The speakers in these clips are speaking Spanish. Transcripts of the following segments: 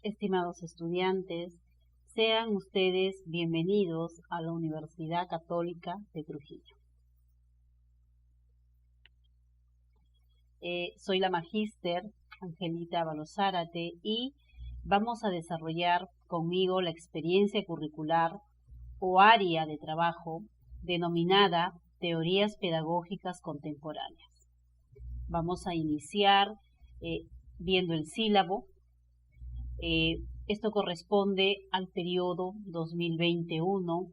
Estimados estudiantes, sean ustedes bienvenidos a la Universidad Católica de Trujillo. Soy la magíster Angelita Ábalos Zárate y vamos a desarrollar conmigo la experiencia curricular o área de trabajo denominada Teorías Pedagógicas Contemporáneas. Vamos a iniciar viendo el sílabo. Esto corresponde al periodo 2021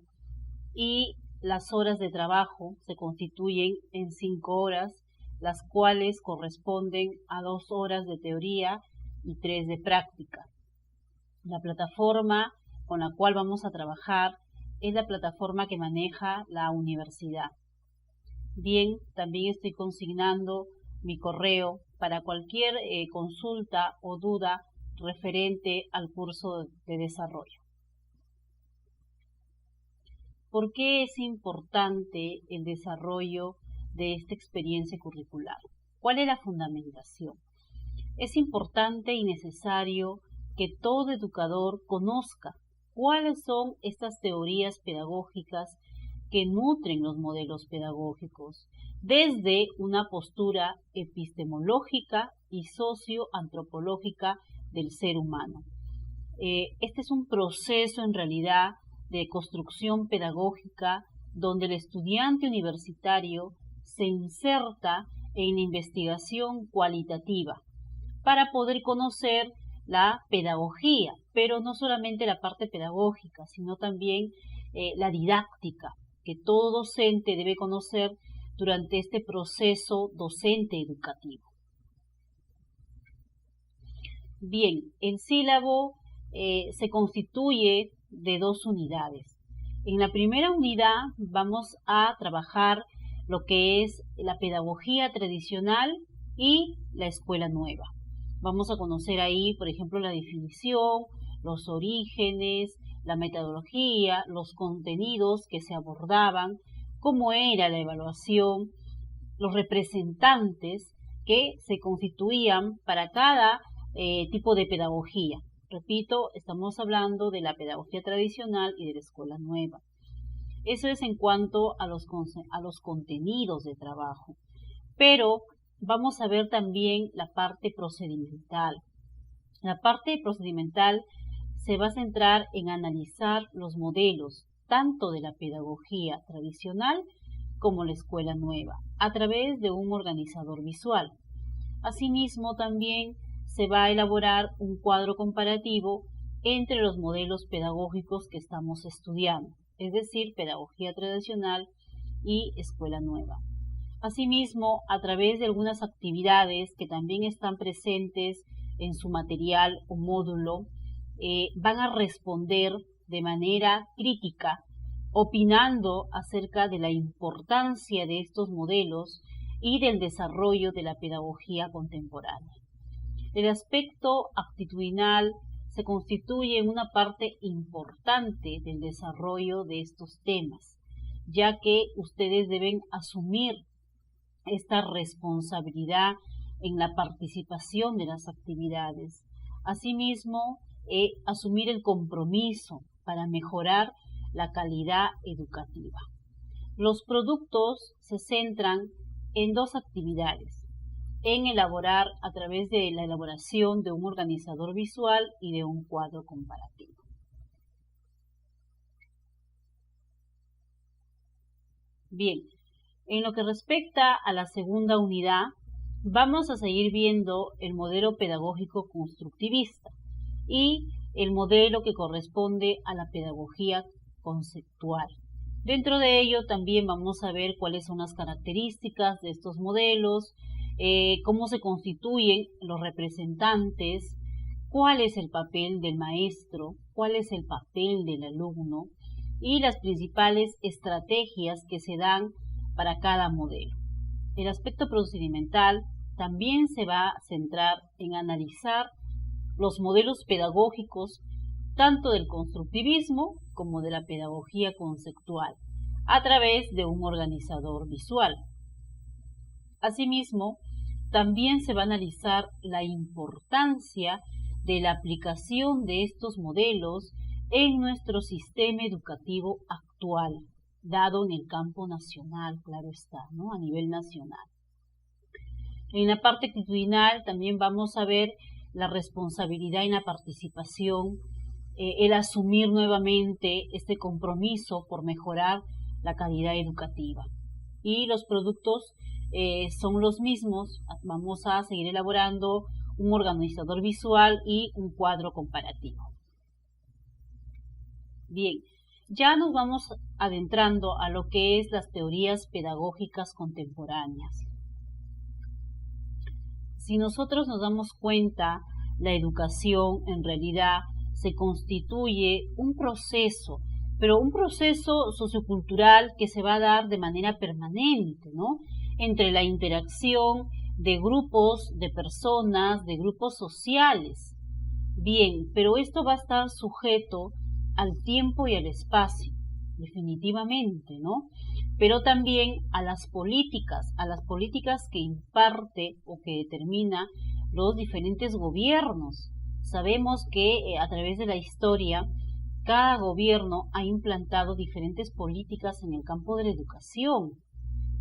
y las horas de trabajo se constituyen en 5 horas, las cuales corresponden a 2 horas de teoría y 3 de práctica. La plataforma con la cual vamos a trabajar es la plataforma que maneja la universidad. Bien, también estoy consignando mi correo para cualquier consulta o duda referente al curso de desarrollo. ¿Por qué es importante el desarrollo de esta experiencia curricular? ¿Cuál es la fundamentación? Es importante y necesario que todo educador conozca cuáles son estas teorías pedagógicas que nutren los modelos pedagógicos desde una postura epistemológica y socioantropológica del ser humano. Este es un proceso en realidad de construcción pedagógica donde el estudiante universitario se inserta en la investigación cualitativa para poder conocer la pedagogía, pero no solamente la parte pedagógica, sino también la didáctica que todo docente debe conocer durante este proceso docente educativo. Bien, el sílabo se constituye de 2 unidades. En la primera unidad vamos a trabajar lo que es la pedagogía tradicional y la escuela nueva. Vamos a conocer ahí, por ejemplo, la definición, los orígenes, la metodología, los contenidos que se abordaban, cómo era la evaluación, los representantes que se constituían para cada tipo de pedagogía. Repito, estamos hablando de la pedagogía tradicional y de la escuela nueva. Eso es en cuanto a los contenidos de trabajo. Pero vamos a ver también la parte procedimental. La parte procedimental se va a centrar en analizar los modelos tanto de la pedagogía tradicional como la escuela nueva, a través de un organizador visual. Asimismo, también se va a elaborar un cuadro comparativo entre los modelos pedagógicos que estamos estudiando, es decir, pedagogía tradicional y escuela nueva. Asimismo, a través de algunas actividades que también están presentes en su material o módulo, van a responder de manera crítica, opinando acerca de la importancia de estos modelos y del desarrollo de la pedagogía contemporánea. El aspecto actitudinal se constituye en una parte importante del desarrollo de estos temas, ya que ustedes deben asumir esta responsabilidad en la participación de las actividades. Asimismo, asumir el compromiso para mejorar la calidad educativa. Los productos se centran en 2 actividades: en elaborar a través de la elaboración de un organizador visual y de un cuadro comparativo. Bien, en lo que respecta a la segunda unidad, vamos a seguir viendo el modelo pedagógico constructivista y el modelo que corresponde a la pedagogía conceptual. Dentro de ello también vamos a ver cuáles son las características de estos modelos, cómo se constituyen los representantes, cuál es el papel del maestro, cuál es el papel del alumno y las principales estrategias que se dan para cada modelo. El aspecto procedimental también se va a centrar en analizar los modelos pedagógicos tanto del constructivismo como de la pedagogía conceptual a través de un organizador visual. Asimismo, también se va a analizar la importancia de la aplicación de estos modelos en nuestro sistema educativo actual, dado en el campo nacional, claro está, ¿no? A nivel nacional. En la parte actitudinal también vamos a ver la responsabilidad en la participación, el asumir nuevamente este compromiso por mejorar la calidad educativa. Y los productos son los mismos. Vamos a seguir elaborando un organizador visual y un cuadro comparativo. Bien, ya nos vamos adentrando a lo que es las teorías pedagógicas contemporáneas. Si nosotros nos damos cuenta, la educación en realidad se constituye un proceso, pero un proceso sociocultural que se va a dar de manera permanente, ¿no? Entre la interacción de grupos, de personas, de grupos sociales. Bien, pero esto va a estar sujeto al tiempo y al espacio, definitivamente, ¿no? Pero también a las políticas que imparte o que determina los diferentes gobiernos. Sabemos que a través de la historia, cada gobierno ha implantado diferentes políticas en el campo de la educación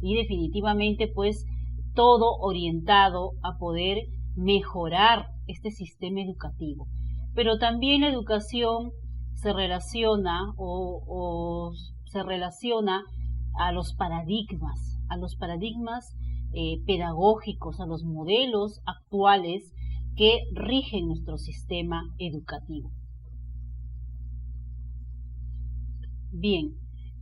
y definitivamente pues todo orientado a poder mejorar este sistema educativo. Pero también la educación se relaciona se relaciona a los paradigmas pedagógicos, a los modelos actuales que rigen nuestro sistema educativo. Bien,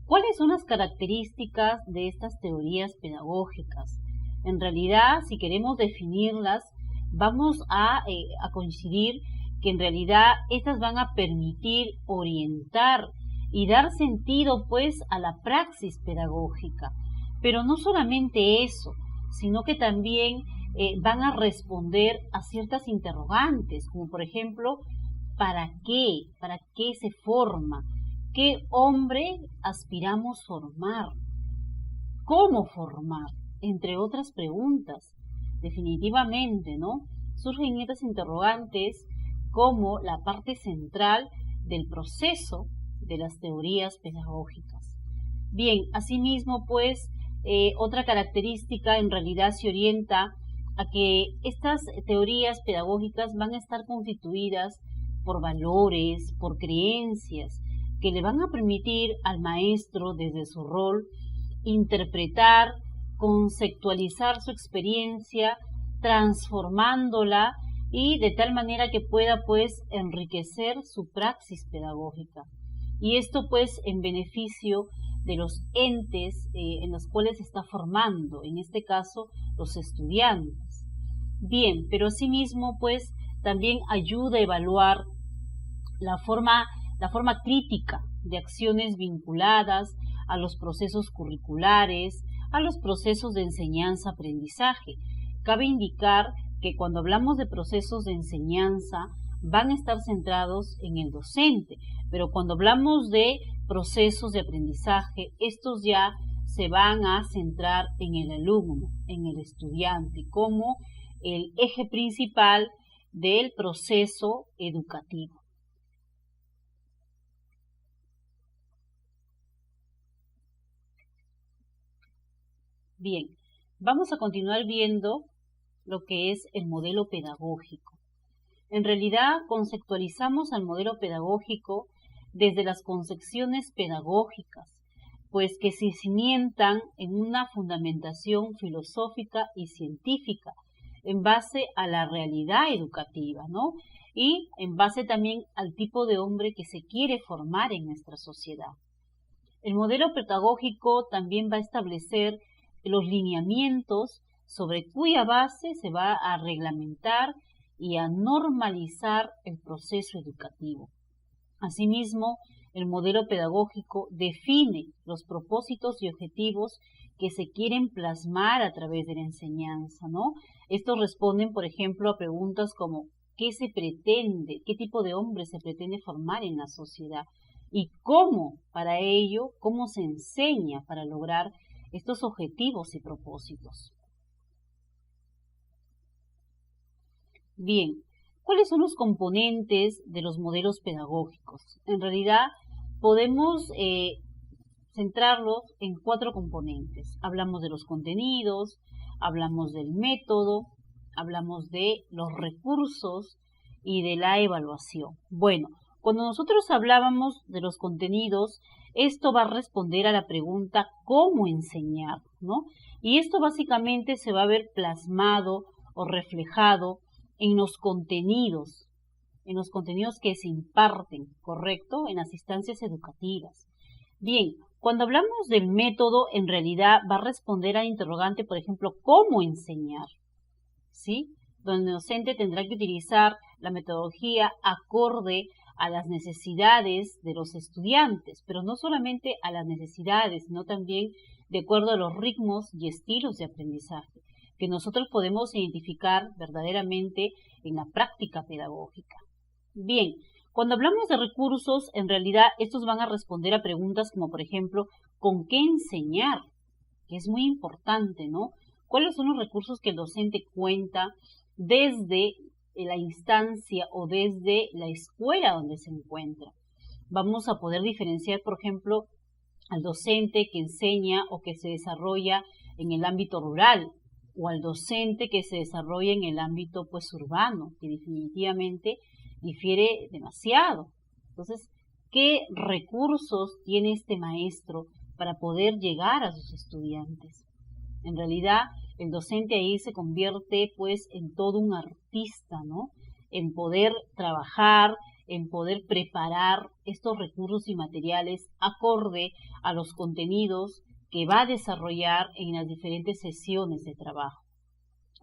¿cuáles son las características de estas teorías pedagógicas? En realidad, si queremos definirlas, vamos a coincidir que en realidad estas van a permitir orientar y dar sentido pues a la praxis pedagógica. Pero no solamente eso, sino que también van a responder a ciertas interrogantes, como por ejemplo, ¿para qué? ¿Para qué se forma? ¿Qué hombre aspiramos formar? ¿Cómo formar? Entre otras preguntas. Definitivamente, ¿no? Surgen estas interrogantes como la parte central del proceso de las teorías pedagógicas. Bien, asimismo, pues, otra característica en realidad se orienta a que estas teorías pedagógicas van a estar constituidas por valores, por creencias, que le van a permitir al maestro, desde su rol, interpretar, conceptualizar su experiencia, transformándola y de tal manera que pueda pues enriquecer su praxis pedagógica. Y esto pues en beneficio de los entes en los cuales se está formando, en este caso los estudiantes. Bien, pero asimismo pues también ayuda a evaluar la forma crítica de acciones vinculadas a los procesos curriculares, a los procesos de enseñanza-aprendizaje. Cabe indicar que cuando hablamos de procesos de enseñanza van a estar centrados en el docente, pero cuando hablamos de procesos de aprendizaje, estos ya se van a centrar en el alumno, en el estudiante, como el eje principal del proceso educativo. Bien, vamos a continuar viendo lo que es el modelo pedagógico. En realidad, conceptualizamos al modelo pedagógico desde las concepciones pedagógicas, pues que se cimientan en una fundamentación filosófica y científica, en base a la realidad educativa, ¿no? Y en base también al tipo de hombre que se quiere formar en nuestra sociedad. El modelo pedagógico también va a establecer los lineamientos sobre cuya base se va a reglamentar y a normalizar el proceso educativo. Asimismo, el modelo pedagógico define los propósitos y objetivos que se quieren plasmar a través de la enseñanza, ¿no? Estos responden, por ejemplo, a preguntas como ¿qué se pretende? ¿Qué tipo de hombre se pretende formar en la sociedad? Y cómo, para ello, cómo se enseña para lograr estos objetivos y propósitos. Bien, ¿Cuáles son los componentes de los modelos pedagógicos? En realidad podemos centrarlos en 4 componentes. Hablamos de los contenidos, hablamos del método, hablamos de los recursos y de la evaluación. Bueno, cuando nosotros hablábamos de los contenidos, esto va a responder a la pregunta ¿cómo enseñar?, ¿no? Y esto básicamente se va a ver plasmado o reflejado en los contenidos que se imparten, ¿correcto?, en las instancias educativas. Bien, cuando hablamos del método, en realidad va a responder al interrogante, por ejemplo, ¿cómo enseñar?, ¿sí? Donde el docente tendrá que utilizar la metodología acorde a las necesidades de los estudiantes, pero no solamente a las necesidades, sino también de acuerdo a los ritmos y estilos de aprendizaje que nosotros podemos identificar verdaderamente en la práctica pedagógica. Bien, cuando hablamos de recursos, en realidad estos van a responder a preguntas como, por ejemplo, ¿con qué enseñar?, que es muy importante, ¿no? ¿Cuáles son los recursos que el docente cuenta desde la instancia o desde la escuela donde se encuentra? Vamos a poder diferenciar, por ejemplo, al docente que enseña o que se desarrolla en el ámbito rural, o al docente que se desarrolla en el ámbito pues urbano, que definitivamente difiere demasiado. Entonces, ¿qué recursos tiene este maestro para poder llegar a sus estudiantes? En realidad, el docente ahí se convierte pues en todo un artista, ¿no? En poder trabajar, en poder preparar estos recursos y materiales acorde a los contenidos que va a desarrollar en las diferentes sesiones de trabajo.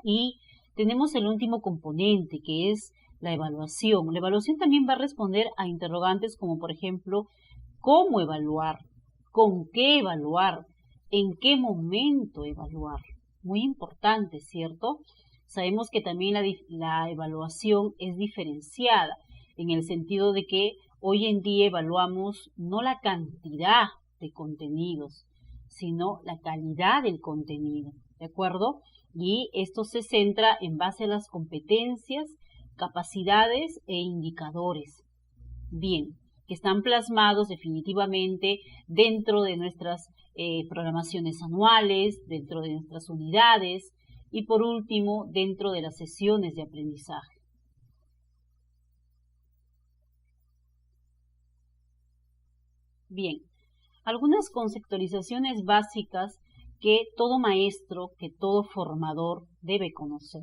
Y tenemos el último componente, que es la evaluación. La evaluación también va a responder a interrogantes como, por ejemplo, ¿cómo evaluar? ¿Con qué evaluar? ¿En qué momento evaluar? Muy importante, ¿cierto? Sabemos que también la evaluación es diferenciada, en el sentido de que hoy en día evaluamos no la cantidad de contenidos, sino la calidad del contenido, ¿de acuerdo? Y esto se centra en base a las competencias, capacidades e indicadores. Bien, que están plasmados definitivamente dentro de nuestras programaciones anuales, dentro de nuestras unidades y por último dentro de las sesiones de aprendizaje. Bien, algunas conceptualizaciones básicas que todo maestro, que todo formador debe conocer.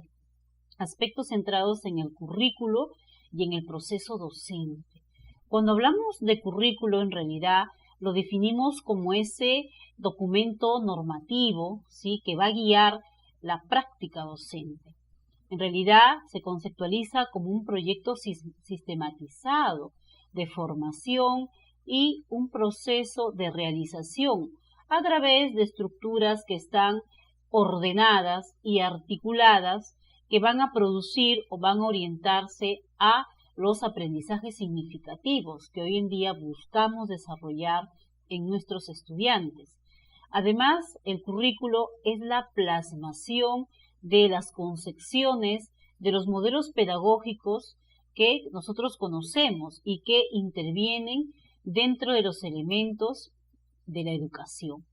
Aspectos centrados en el currículo y en el proceso docente. Cuando hablamos de currículo, en realidad lo definimos como ese documento normativo, ¿sí?, que va a guiar la práctica docente. En realidad se conceptualiza como un proyecto sistematizado de formación y un proceso de realización a través de estructuras que están ordenadas y articuladas que van a producir o van a orientarse a los aprendizajes significativos que hoy en día buscamos desarrollar en nuestros estudiantes. Además, el currículo es la plasmación de las concepciones de los modelos pedagógicos que nosotros conocemos y que intervienen dentro de los elementos de la educación.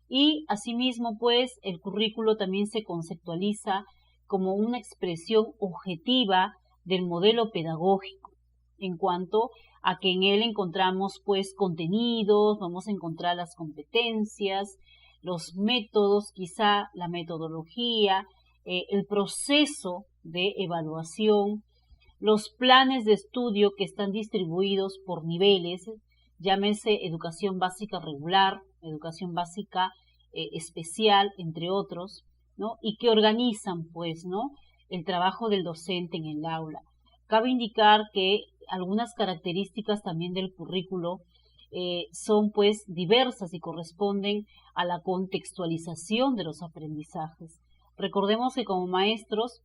Y asimismo, pues, el currículo también se conceptualiza como una expresión objetiva del modelo pedagógico, en cuanto a que en él encontramos pues contenidos, vamos a encontrar las competencias, los métodos, quizá la metodología, el proceso de evaluación, los planes de estudio que están distribuidos por niveles, llámese educación básica regular, educación básica especial, entre otros, ¿no? Y que organizan, pues, ¿no?, el trabajo del docente en el aula. Cabe indicar que algunas características también del currículo son, pues, diversas y corresponden a la contextualización de los aprendizajes. Recordemos que como maestros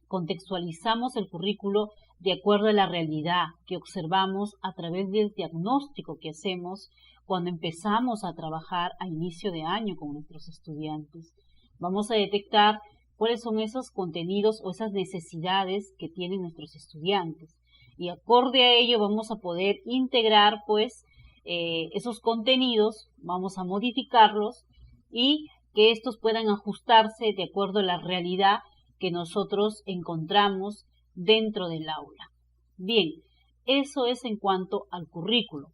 contextualizamos el currículo de acuerdo a la realidad que observamos a través del diagnóstico que hacemos cuando empezamos a trabajar a inicio de año con nuestros estudiantes. Vamos a detectar cuáles son esos contenidos o esas necesidades que tienen nuestros estudiantes. Y acorde a ello vamos a poder integrar pues esos contenidos, vamos a modificarlos y que estos puedan ajustarse de acuerdo a la realidad que nosotros encontramos dentro del aula. Bien, eso es en cuanto al currículo,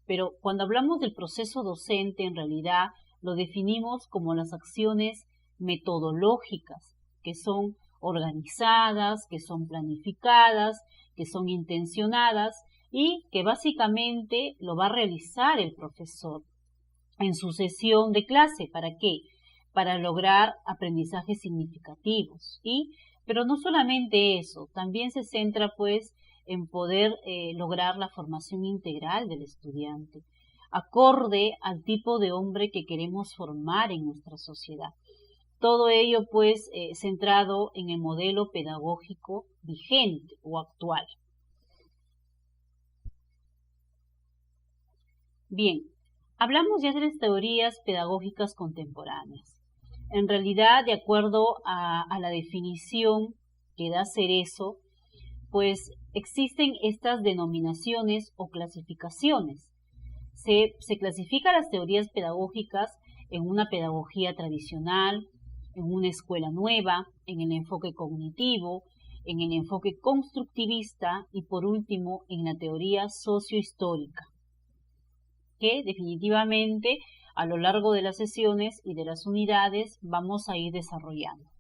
pero cuando hablamos del proceso docente, en realidad lo definimos como las acciones metodológicas, que son organizadas, que son planificadas, que son intencionadas y que básicamente lo va a realizar el profesor en su sesión de clase. ¿Para qué? Para lograr aprendizajes significativos. Pero no solamente eso, también se centra pues en poder lograr la formación integral del estudiante, acorde al tipo de hombre que queremos formar en nuestra sociedad. Todo ello pues centrado en el modelo pedagógico vigente o actual. Bien, hablamos ya de las teorías pedagógicas contemporáneas. En realidad, de acuerdo a la definición que da Cerezo, pues existen estas denominaciones o clasificaciones. Se clasifican las teorías pedagógicas en una pedagogía tradicional, en una escuela nueva, en el enfoque cognitivo, en el enfoque constructivista y por último en la teoría sociohistórica, que definitivamente a lo largo de las sesiones y de las unidades vamos a ir desarrollando.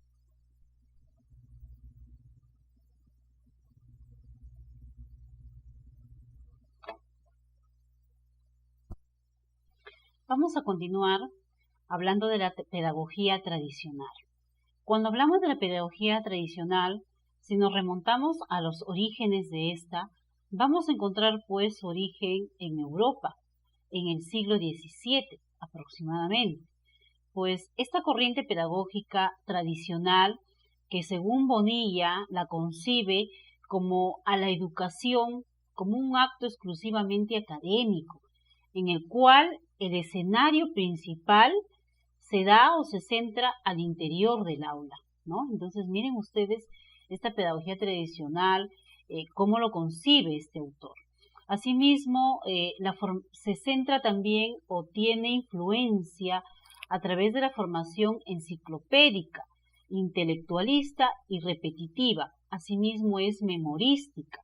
Vamos a continuar hablando de la pedagogía tradicional. Cuando hablamos de la pedagogía tradicional, si nos remontamos a los orígenes de esta, vamos a encontrar pues su origen en Europa, en el siglo XVII aproximadamente. Pues esta corriente pedagógica tradicional, que según Bonilla la concibe como a la educación como un acto exclusivamente académico, en el cual el escenario principal se da o se centra al interior del aula, ¿no? Entonces miren ustedes esta pedagogía tradicional, cómo lo concibe este autor. Asimismo, se centra también o tiene influencia a través de la formación enciclopédica, intelectualista y repetitiva. Asimismo es memorística.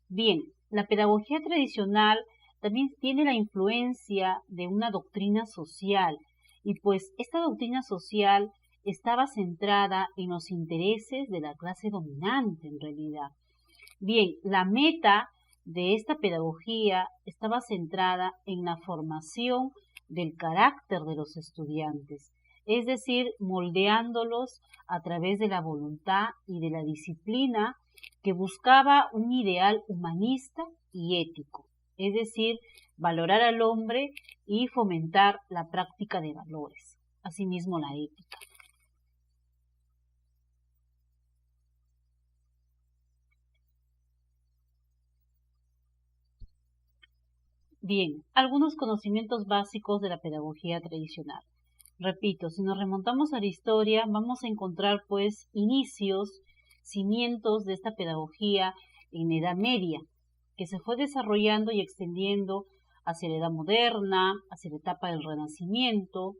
Bien, la pedagogía tradicional también tiene la influencia de una doctrina social, y pues esta doctrina social estaba centrada en los intereses de la clase dominante en realidad. Bien, la meta de esta pedagogía estaba centrada en la formación del carácter de los estudiantes, es decir, moldeándolos a través de la voluntad y de la disciplina que buscaba un ideal humanista y ético, es decir, valorar al hombre y fomentar la práctica de valores, asimismo la ética. Bien, algunos conocimientos básicos de la pedagogía tradicional. Repito, si nos remontamos a la historia, vamos a encontrar pues inicios, cimientos de esta pedagogía en la Edad Media, que se fue desarrollando y extendiendo hacia la Edad Moderna, hacia la etapa del Renacimiento,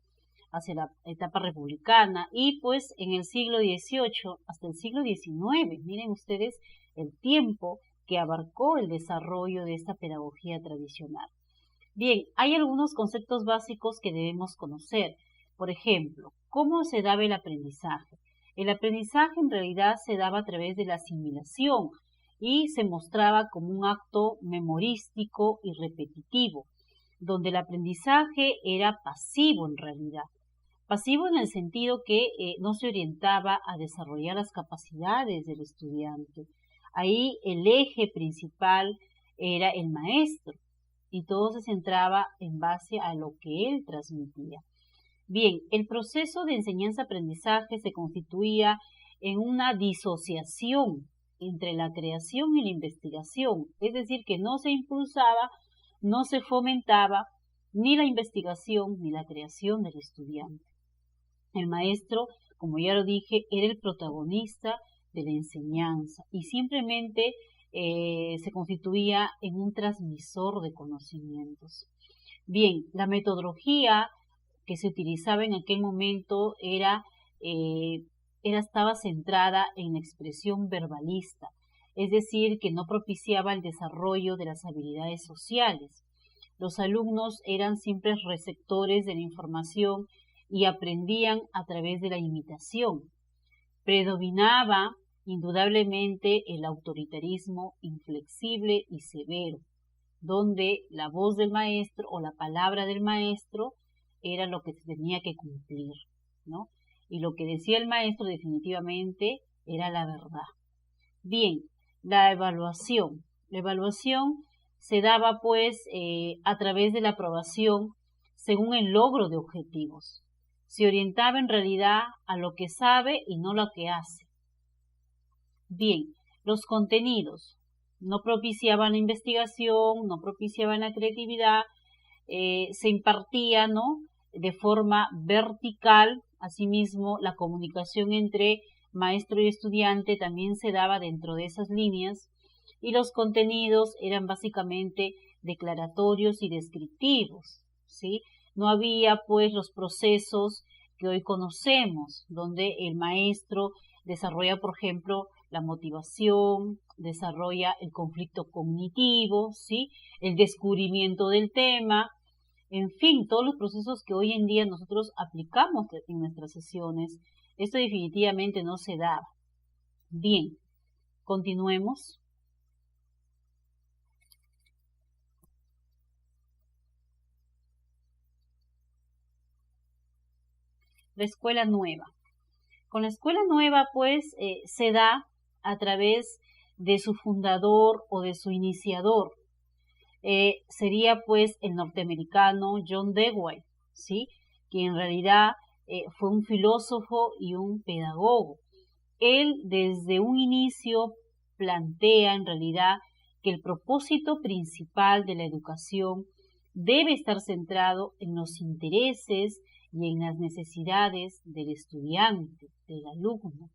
hacia la etapa republicana y pues en el siglo XVIII hasta el siglo XIX. Miren ustedes el tiempo que abarcó el desarrollo de esta pedagogía tradicional. Bien, hay algunos conceptos básicos que debemos conocer. Por ejemplo, ¿cómo se daba el aprendizaje? El aprendizaje en realidad se daba a través de la asimilación y se mostraba como un acto memorístico y repetitivo, donde el aprendizaje era pasivo en realidad. Pasivo en el sentido que no se orientaba a desarrollar las capacidades del estudiante. Ahí el eje principal era el maestro y todo se centraba en base a lo que él transmitía. Bien, el proceso de enseñanza-aprendizaje se constituía en una disociación entre la creación y la investigación, es decir, que no se impulsaba, no se fomentaba ni la investigación ni la creación del estudiante. El maestro, como ya lo dije, era el protagonista de la enseñanza y simplemente se constituía en un transmisor de conocimientos. Bien, la metodología que se utilizaba en aquel momento estaba centrada en la expresión verbalista, es decir, que no propiciaba el desarrollo de las habilidades sociales. Los alumnos eran simples receptores de la información y aprendían a través de la imitación. Predominaba indudablemente el autoritarismo inflexible y severo, donde la voz del maestro o la palabra del maestro era lo que se tenía que cumplir, ¿no? Y lo que decía el maestro definitivamente era la verdad. Bien, la evaluación. La evaluación se daba pues a través de la aprobación según el logro de objetivos. Se orientaba en realidad a lo que sabe y no lo que hace. Bien, los contenidos no propiciaban la investigación, no propiciaban la creatividad, se impartía, ¿no?, de forma vertical. Asimismo, la comunicación entre maestro y estudiante también se daba dentro de esas líneas, y los contenidos eran básicamente declaratorios y descriptivos, ¿sí? No había pues los procesos que hoy conocemos, donde el maestro desarrolla, por ejemplo, la motivación, desarrolla el conflicto cognitivo, ¿sí?, el descubrimiento del tema, en fin, todos los procesos que hoy en día nosotros aplicamos en nuestras sesiones. Esto definitivamente no se daba. Bien, continuemos. La escuela nueva. Con la escuela nueva, pues, se da a través de su fundador o de su iniciador. Sería, pues, el norteamericano John Dewey, ¿sí?, que en realidad fue un filósofo y un pedagogo. Él, desde un inicio, plantea en realidad que el propósito principal de la educación debe estar centrado en los intereses y en las necesidades del estudiante, del alumno.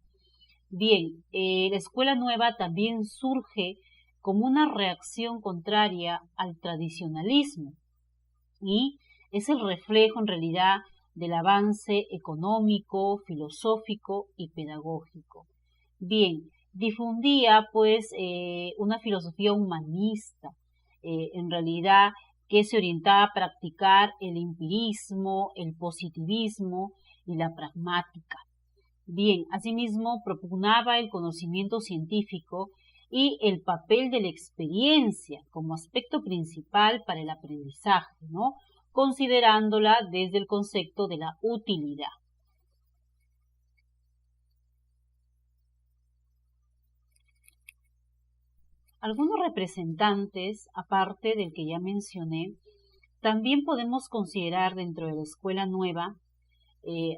Bien, la escuela nueva también surge como una reacción contraria al tradicionalismo y es el reflejo en realidad del avance económico, filosófico y pedagógico. Bien, difundía pues una filosofía humanista, en realidad, que se orientaba a practicar el empirismo, el positivismo y la pragmática. Bien, asimismo propugnaba el conocimiento científico y el papel de la experiencia como aspecto principal para el aprendizaje, ¿no?, considerándola desde el concepto de la utilidad. Algunos representantes, aparte del que ya mencioné, también podemos considerar dentro de la escuela nueva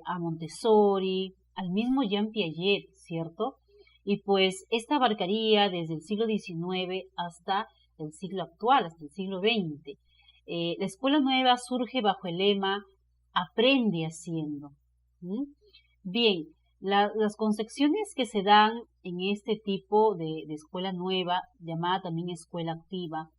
a Montessori, al mismo Jean Piaget, ¿cierto? Y pues esta abarcaría desde el siglo XIX hasta el siglo actual, hasta el siglo XX. La escuela nueva surge bajo el lema "aprende haciendo". Bien, las concepciones que se dan en este tipo de escuela nueva, llamada también escuela activa,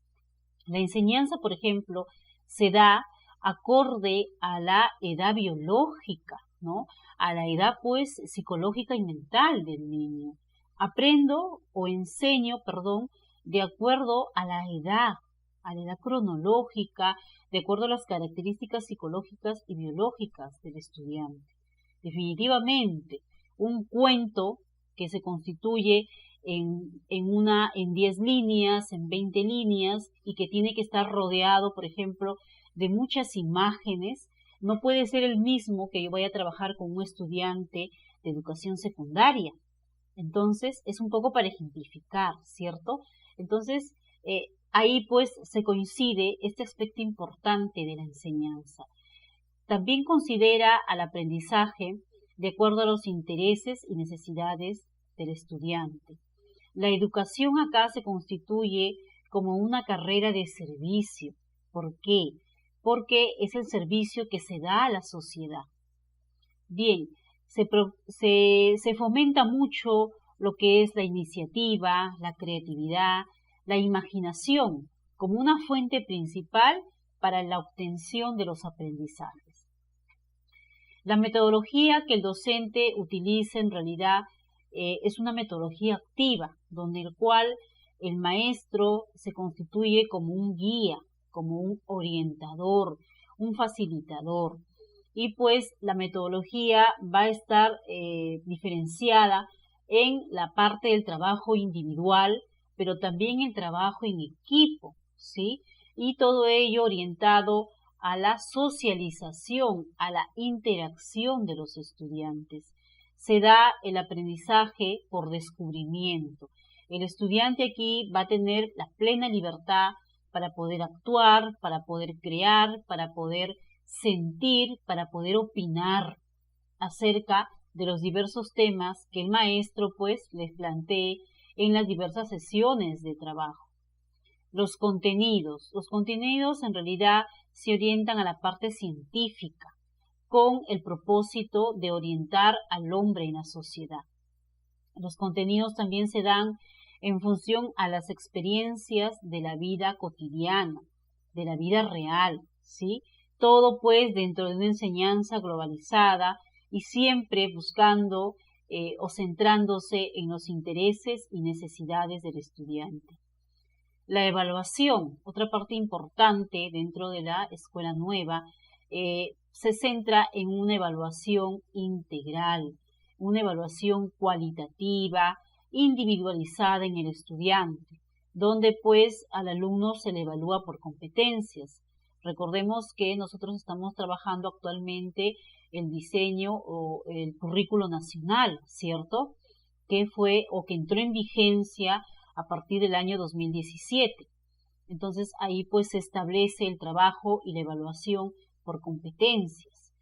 la enseñanza, por ejemplo, se da acorde a la edad biológica, ¿no?, a la edad pues psicológica y mental del niño. Aprendo o enseño, de acuerdo a la edad cronológica, de acuerdo a las características psicológicas y biológicas del estudiante. Definitivamente, un cuento que se constituye en 10 líneas, en 20 líneas, y que tiene que estar rodeado, por ejemplo, de muchas imágenes, no puede ser el mismo que yo vaya a trabajar con un estudiante de educación secundaria. Entonces, es un poco para ejemplificar, ¿cierto? Entonces, ahí pues se coincide este aspecto importante de la enseñanza. También considera al aprendizaje de acuerdo a los intereses y necesidades del estudiante. La educación acá se constituye como una carrera de servicio. ¿Por qué? Porque es el servicio que se da a la sociedad. Bien, se fomenta mucho lo que es la iniciativa, la creatividad, la imaginación como una fuente principal para la obtención de los aprendizajes. La metodología que el docente utiliza en realidad es una metodología activa, donde el cual el maestro se constituye como un guía, como un orientador, un facilitador. Y pues la metodología va a estar diferenciada en la parte del trabajo individual, pero también el trabajo en equipo, ¿sí? Y todo ello orientado a la socialización, a la interacción de los estudiantes. Se da el aprendizaje por descubrimiento. El estudiante aquí va a tener la plena libertad para poder actuar, para poder crear, para poder sentir, para poder opinar acerca de los diversos temas que el maestro pues les plantee en las diversas sesiones de trabajo. Los contenidos en realidad se orientan a la parte científica con el propósito de orientar al hombre en la sociedad. Los contenidos también se dan en función a las experiencias de la vida cotidiana, de la vida real, ¿sí? Todo pues dentro de una enseñanza globalizada y siempre buscando o centrándose en los intereses y necesidades del estudiante. La evaluación, otra parte importante dentro de la escuela nueva, se centra en una evaluación integral, una evaluación cualitativa, individualizada en el estudiante, donde pues al alumno se le evalúa por competencias. Recordemos que nosotros estamos trabajando actualmente el diseño o el currículo nacional, ¿cierto? Que fue o que entró en vigencia a partir del año 2017. Entonces ahí pues se establece el trabajo y la evaluación por competencias,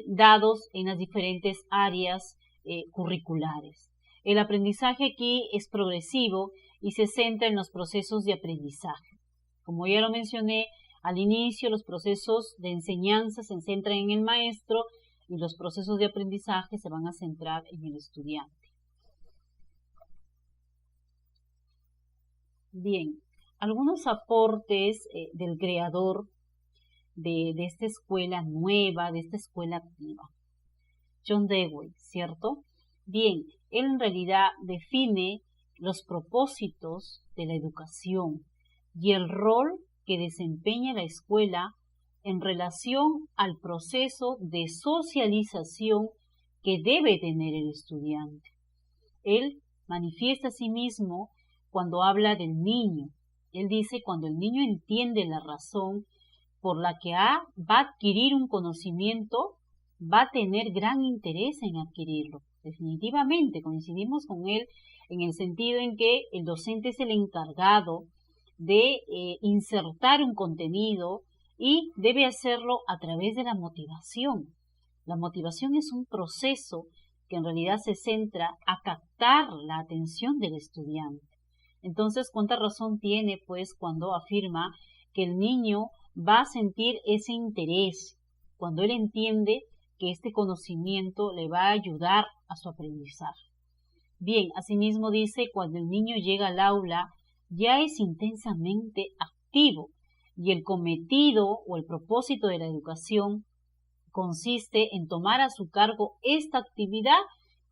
dados en las diferentes áreas curriculares. El aprendizaje aquí es progresivo y se centra en los procesos de aprendizaje. Como ya lo mencioné al inicio, los procesos de enseñanza se centran en el maestro y los procesos de aprendizaje se van a centrar en el estudiante. Bien, algunos aportes del creador de esta escuela nueva, de esta escuela activa. John Dewey, ¿cierto? Bien, él en realidad define los propósitos de la educación y el rol que desempeña la escuela en relación al proceso de socialización que debe tener el estudiante. Él manifiesta a sí mismo cuando habla del niño. Él dice cuando el niño entiende la razón por la que va a adquirir un conocimiento, va a tener gran interés en adquirirlo. Definitivamente coincidimos con él en el sentido en que el docente es el encargado de insertar un contenido y debe hacerlo a través de la motivación. La motivación es un proceso que en realidad se centra a captar la atención del estudiante. Entonces, ¿cuánta razón tiene pues cuando afirma que el niño va a sentir ese interés cuando él entiende que este conocimiento le va a ayudar a su aprendizaje? Bien, asimismo dice, cuando el niño llega al aula, ya es intensamente activo y el cometido o el propósito de la educación consiste en tomar a su cargo esta actividad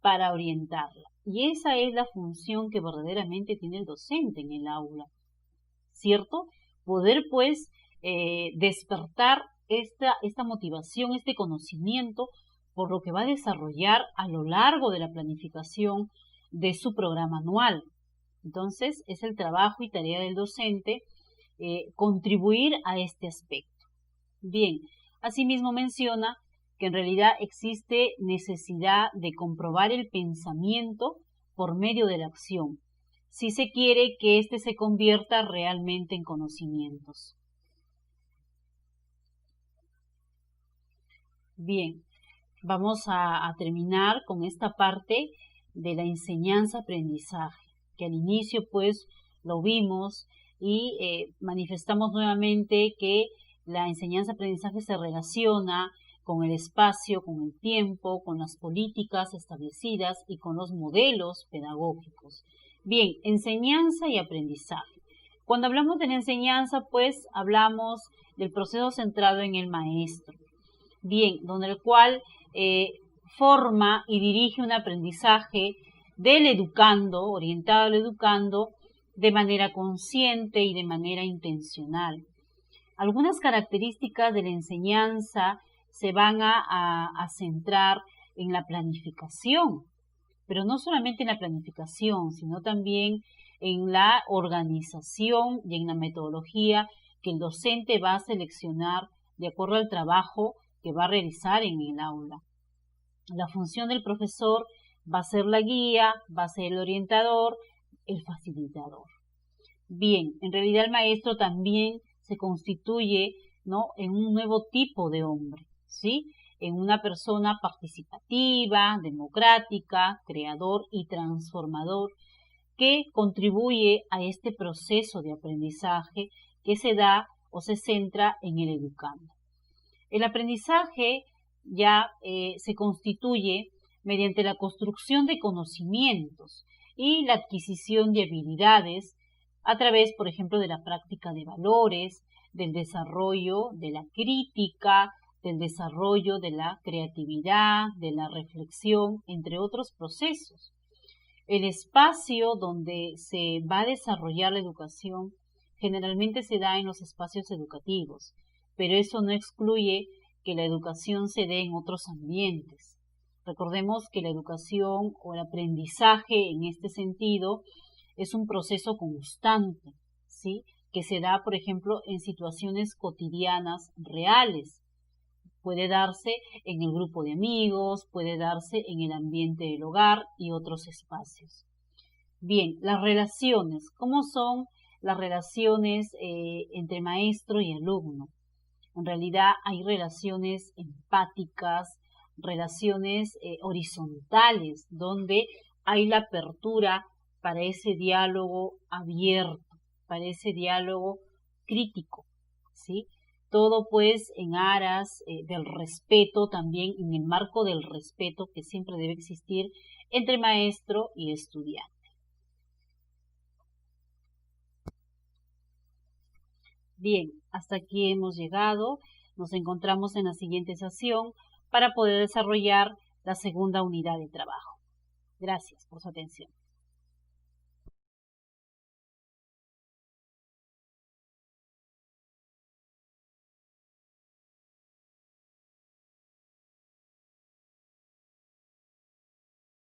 para orientarla. Y esa es la función que verdaderamente tiene el docente en el aula, ¿cierto? Poder pues despertar esta motivación, este conocimiento por lo que va a desarrollar a lo largo de la planificación de su programa anual. Entonces, es el trabajo y tarea del docente contribuir a este aspecto. Bien, asimismo menciona que en realidad existe necesidad de comprobar el pensamiento por medio de la acción, si se quiere que éste se convierta realmente en conocimientos. Bien, vamos a terminar con esta parte de la enseñanza-aprendizaje, que al inicio pues lo vimos y manifestamos nuevamente que la enseñanza-aprendizaje se relaciona con el espacio, con el tiempo, con las políticas establecidas y con los modelos pedagógicos. Bien, enseñanza y aprendizaje. Cuando hablamos de la enseñanza, pues hablamos del proceso centrado en el maestro. Bien, donde el cual forma y dirige un aprendizaje del educando, orientado al educando, de manera consciente y de manera intencional. Algunas características de la enseñanza se van a centrar en la planificación, pero no solamente en la planificación, sino también en la organización y en la metodología que el docente va a seleccionar de acuerdo al trabajo que va a realizar en el aula. La función del profesor va a ser la guía, va a ser el orientador, el facilitador. Bien, en realidad el maestro también se constituye, ¿no?, en un nuevo tipo de hombre, ¿sí?, en una persona participativa, democrática, creador y transformador, que contribuye a este proceso de aprendizaje que se da o se centra en el educando. El aprendizaje ya se constituye mediante la construcción de conocimientos y la adquisición de habilidades a través, por ejemplo, de la práctica de valores, del desarrollo de la crítica, del desarrollo de la creatividad, de la reflexión, entre otros procesos. El espacio donde se va a desarrollar la educación generalmente se da en los espacios educativos, pero eso no excluye que la educación se dé en otros ambientes. Recordemos que la educación o el aprendizaje en este sentido es un proceso constante, ¿sí?, que se da, por ejemplo, en situaciones cotidianas reales. Puede darse en el grupo de amigos, puede darse en el ambiente del hogar y otros espacios. Bien, las relaciones. ¿Cómo son las relaciones entre maestro y alumno? En realidad hay relaciones empáticas, relaciones horizontales, donde hay la apertura para ese diálogo abierto, para ese diálogo crítico, ¿sí? Todo pues en aras del respeto, también en el marco del respeto que siempre debe existir entre maestro y estudiante. Bien, hasta aquí hemos llegado. Nos encontramos en la siguiente sesión para poder desarrollar la segunda unidad de trabajo. Gracias por su atención.